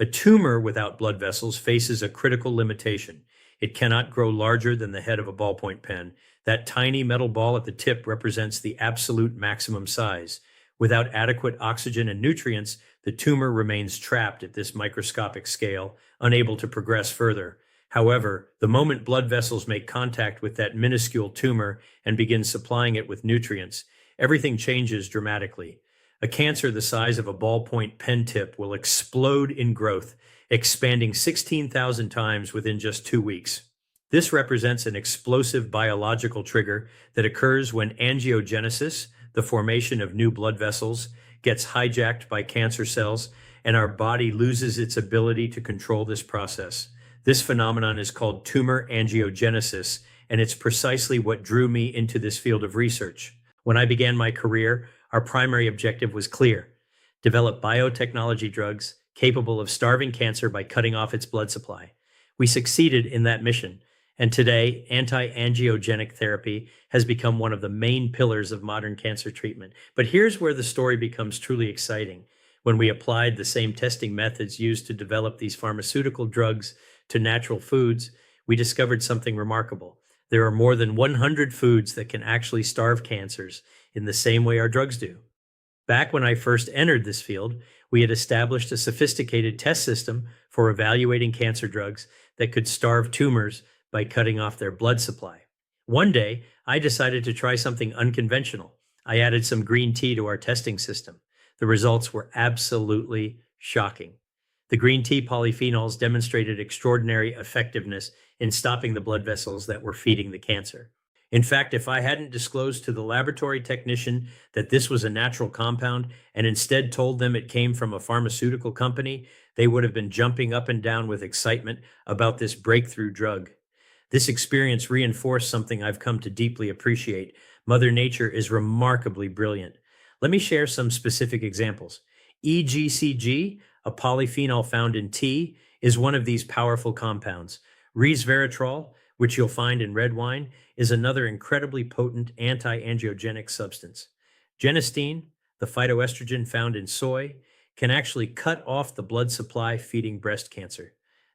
A tumor without blood vessels faces a critical limitation. It cannot grow larger than the head of a ballpoint pen. That tiny metal ball at the tip represents the absolute maximum size. Without adequate oxygen and nutrients, the tumor remains trapped at this microscopic scale, unable to progress further. However, the moment blood vessels make contact with that minuscule tumor and begin supplying it with nutrients, everything changes dramatically. A cancer the size of a ballpoint pen tip will explode in growth, expanding 16,000 times within just 2 weeks. This represents an explosive biological trigger that occurs when angiogenesis, the formation of new blood vessels, gets hijacked by cancer cells, and our body loses its ability to control this process. This phenomenon is called tumor angiogenesis, and it's precisely what drew me into this field of research. When I began my career, our primary objective was clear: develop biotechnology drugs capable of starving cancer by cutting off its blood supply. We succeeded in that mission, and today, anti-angiogenic therapy has become one of the main pillars of modern cancer treatment. But here's where the story becomes truly exciting. When we applied the same testing methods used to develop these pharmaceutical drugs to natural foods, we discovered something remarkable. There are more than 100 foods that can actually starve cancers in the same way our drugs do. Back when I first entered this field, we had established a sophisticated test system for evaluating cancer drugs that could starve tumors by cutting off their blood supply. One day, I decided to try something unconventional. I added some green tea to our testing system. The results were absolutely shocking. The green tea polyphenols demonstrated extraordinary effectiveness in stopping the blood vessels that were feeding the cancer. In fact, if I hadn't disclosed to the laboratory technician that this was a natural compound and instead told them it came from a pharmaceutical company, they would have been jumping up and down with excitement about this breakthrough drug. This experience reinforced something I've come to deeply appreciate. Mother Nature is remarkably brilliant. Let me share some specific examples. EGCG, a polyphenol found in tea, is one of these powerful compounds. Resveratrol, which you'll find in red wine, is another incredibly potent anti-angiogenic substance. Genistein, the phytoestrogen found in soy, can actually cut off the blood supply feeding breast cancer.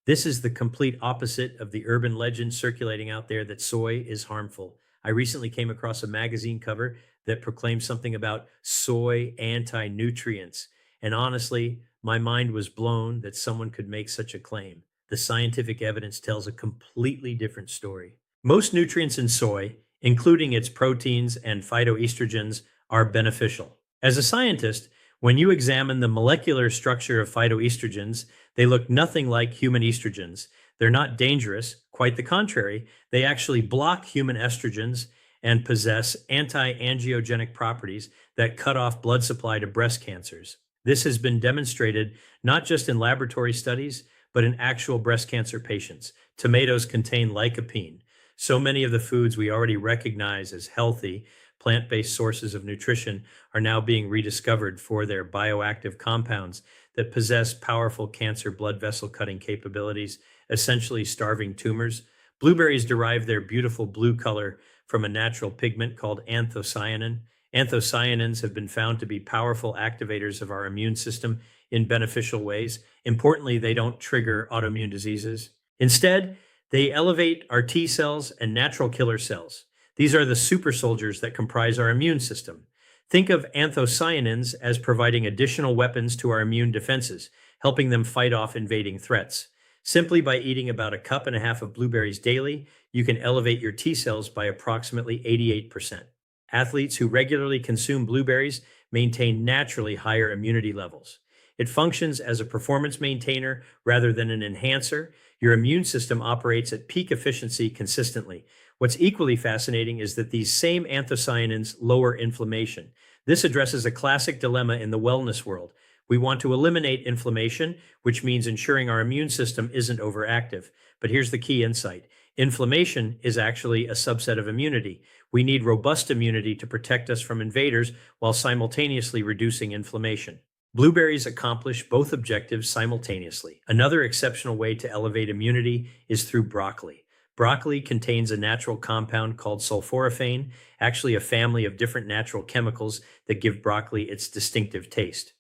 This is the complete opposite of the urban legend circulating out there that soy is harmful. I recently came across a magazine cover that proclaimed something about soy anti-nutrients. And honestly, my mind was blown that someone could make such a claim. The scientific evidence tells a completely different story. Most nutrients in soy, including its proteins and phytoestrogens, are beneficial. As a scientist, when you examine the molecular structure of phytoestrogens, they look nothing like human estrogens. They're not dangerous, quite the contrary. They actually block human estrogens and possess anti-angiogenic properties that cut off blood supply to breast cancers. This has been demonstrated not just in laboratory studies, but in actual breast cancer patients. Tomatoes contain lycopene. So many of the foods we already recognize as healthy, plant-based sources of nutrition are now being rediscovered for their bioactive compounds that possess powerful cancer blood vessel cutting capabilities, essentially starving tumors. Blueberries derive their beautiful blue color from a natural pigment called anthocyanin. Anthocyanins have been found to be powerful activators of our immune system in beneficial ways. Importantly, they don't trigger autoimmune diseases. Instead, they elevate our T cells and natural killer cells. These are the super soldiers that comprise our immune system. Think of anthocyanins as providing additional weapons to our immune defenses, helping them fight off invading threats. Simply by eating about 1.5 cups of blueberries daily, you can elevate your T cells by approximately 88%. Athletes who regularly consume blueberries maintain naturally higher immunity levels. It functions as a performance maintainer rather than an enhancer. Your immune system operates at peak efficiency consistently. What's equally fascinating is that these same anthocyanins lower inflammation. This addresses a classic dilemma in the wellness world. We want to eliminate inflammation, which means ensuring our immune system isn't overactive. But here's the key insight. Inflammation is actually a subset of immunity. We need robust immunity to protect us from invaders while simultaneously reducing inflammation. Blueberries accomplish both objectives simultaneously. Another exceptional way to elevate immunity is through broccoli. Broccoli contains a natural compound called sulforaphane, actually a family of different natural chemicals that give broccoli its distinctive taste.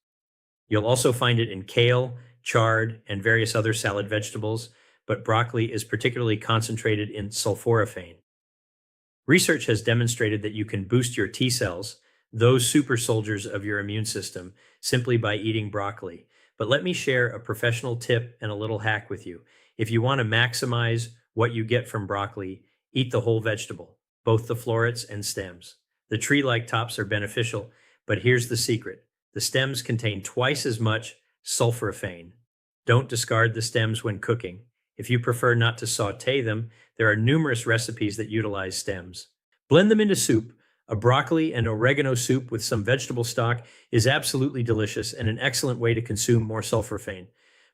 You'll also find it in kale, chard, and various other salad vegetables, but broccoli is particularly concentrated in sulforaphane. Research has demonstrated that you can boost your T cells, those super soldiers of your immune system, simply by eating broccoli. But let me share a professional tip and a little hack with you. If you want to maximize what you get from broccoli, eat the whole vegetable, both the florets and stems. The tree like tops are beneficial, but here's the secret: the stems contain twice as much sulforaphane. Don't discard the stems when cooking. If you prefer not to saute them, there are numerous recipes that utilize stems. Blend them into soup. A broccoli and oregano soup with some vegetable stock is absolutely delicious and an excellent way to consume more sulforaphane.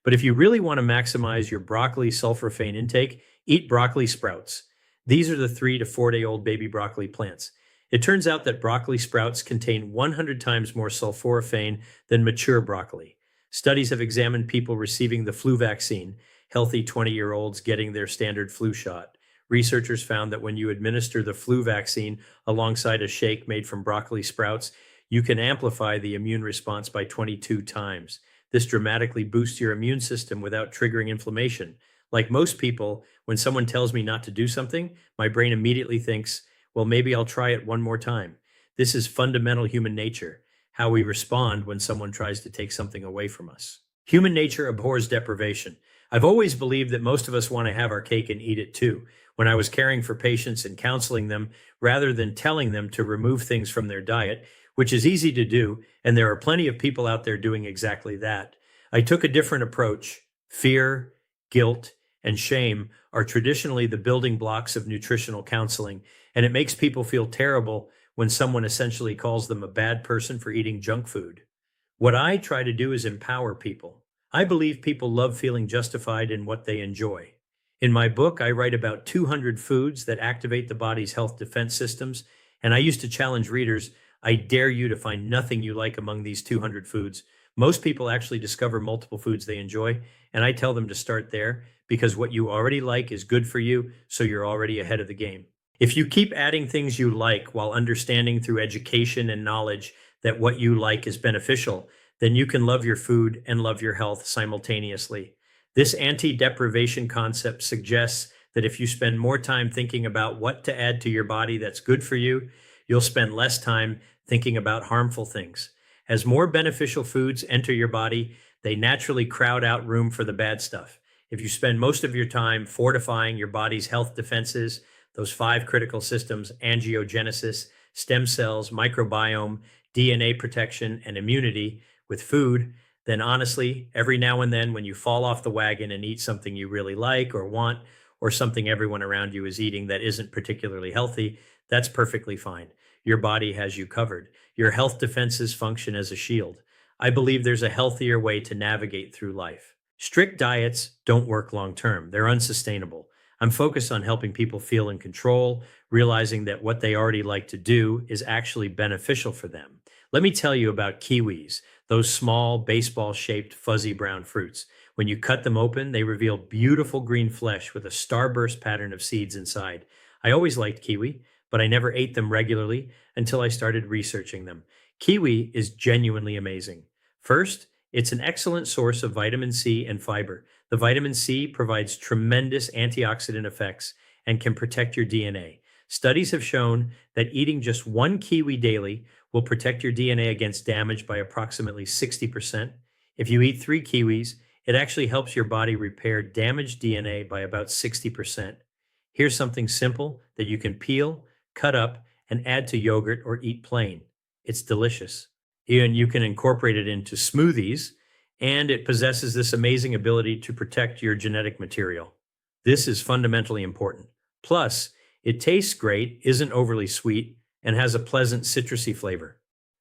But if you really want to maximize your broccoli sulforaphane intake, eat broccoli sprouts. These are the 3 to 4 day old baby broccoli plants. It turns out that broccoli sprouts contain 100 times more sulforaphane than mature broccoli. Studies have examined people receiving the flu vaccine, healthy 20-year-olds getting their standard flu shot. Researchers found that when you administer the flu vaccine alongside a shake made from broccoli sprouts, you can amplify the immune response by 22 times. This dramatically boosts your immune system without triggering inflammation. Like most people, when someone tells me not to do something, my brain immediately thinks, well, maybe I'll try it one more time. This is fundamental human nature, how we respond when someone tries to take something away from us. Human nature abhors deprivation. I've always believed that most of us want to have our cake and eat it too. When I was caring for patients and counseling them, rather than telling them to remove things from their diet, which is easy to do, and there are plenty of people out there doing exactly that, I took a different approach. Fear, guilt, and shame are traditionally the building blocks of nutritional counseling, and it makes people feel terrible when someone essentially calls them a bad person for eating junk food. What I try to do is empower people. I believe people love feeling justified in what they enjoy. In my book, I write about 200 foods that activate the body's health defense systems, and I used to challenge readers, I dare you to find nothing you like among these 200 foods. Most people actually discover multiple foods they enjoy, and I tell them to start there because what you already like is good for you, so you're already ahead of the game. If you keep adding things you like while understanding through education and knowledge that what you like is beneficial, then you can love your food and love your health simultaneously. This anti-deprivation concept suggests that if you spend more time thinking about what to add to your body that's good for you, you'll spend less time thinking about harmful things. As more beneficial foods enter your body, they naturally crowd out room for the bad stuff. If you spend most of your time fortifying your body's health defenses, those 5 critical systems, angiogenesis, stem cells, microbiome, DNA protection, and immunity, with food, then honestly, every now and then when you fall off the wagon and eat something you really like or want, or something everyone around you is eating that isn't particularly healthy, that's perfectly fine. Your body has you covered. Your health defenses function as a shield. I believe there's a healthier way to navigate through life. Strict diets don't work long term. They're unsustainable. I'm focused on helping people feel in control, realizing that what they already like to do is actually beneficial for them. Let me tell you about kiwis, those small baseball-shaped fuzzy brown fruits. When you cut them open, they reveal beautiful green flesh with a starburst pattern of seeds inside. I always liked kiwi, but I never ate them regularly until I started researching them. Kiwi is genuinely amazing. First, it's an excellent source of vitamin C and fiber. The vitamin C provides tremendous antioxidant effects and can protect your DNA. Studies have shown that eating just 1 kiwi daily will protect your DNA against damage by approximately 60%. If you eat 3 kiwis, it actually helps your body repair damaged DNA by about 60%. Here's something simple that you can peel, cut up, and add to yogurt or eat plain. It's delicious. And you can incorporate it into smoothies, and it possesses this amazing ability to protect your genetic material. This is fundamentally important. Plus, it tastes great, isn't overly sweet, and has a pleasant citrusy flavor.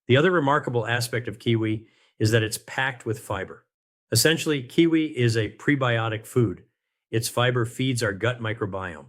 The other remarkable aspect of kiwi is that it's packed with fiber. Essentially, kiwi is a prebiotic food. Its fiber feeds our gut microbiome.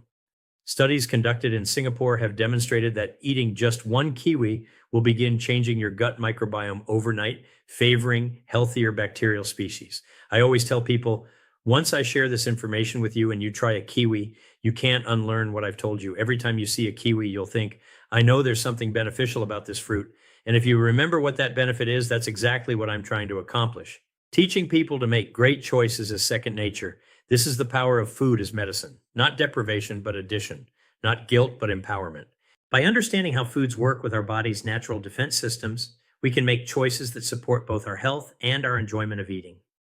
Studies conducted in Singapore have demonstrated that eating just 1 kiwi will begin changing your gut microbiome overnight, favoring healthier bacterial species. I always tell people, once I share this information with you and you try a kiwi, you can't unlearn what I've told you. Every time you see a kiwi, you'll think, I know there's something beneficial about this fruit. And if you remember what that benefit is, that's exactly what I'm trying to accomplish. Teaching people to make great choices is second nature. This is the power of food as medicine, not deprivation, but addition, not guilt, but empowerment. By understanding how foods work with our body's natural defense systems, we can make choices that support both our health and our enjoyment of eating.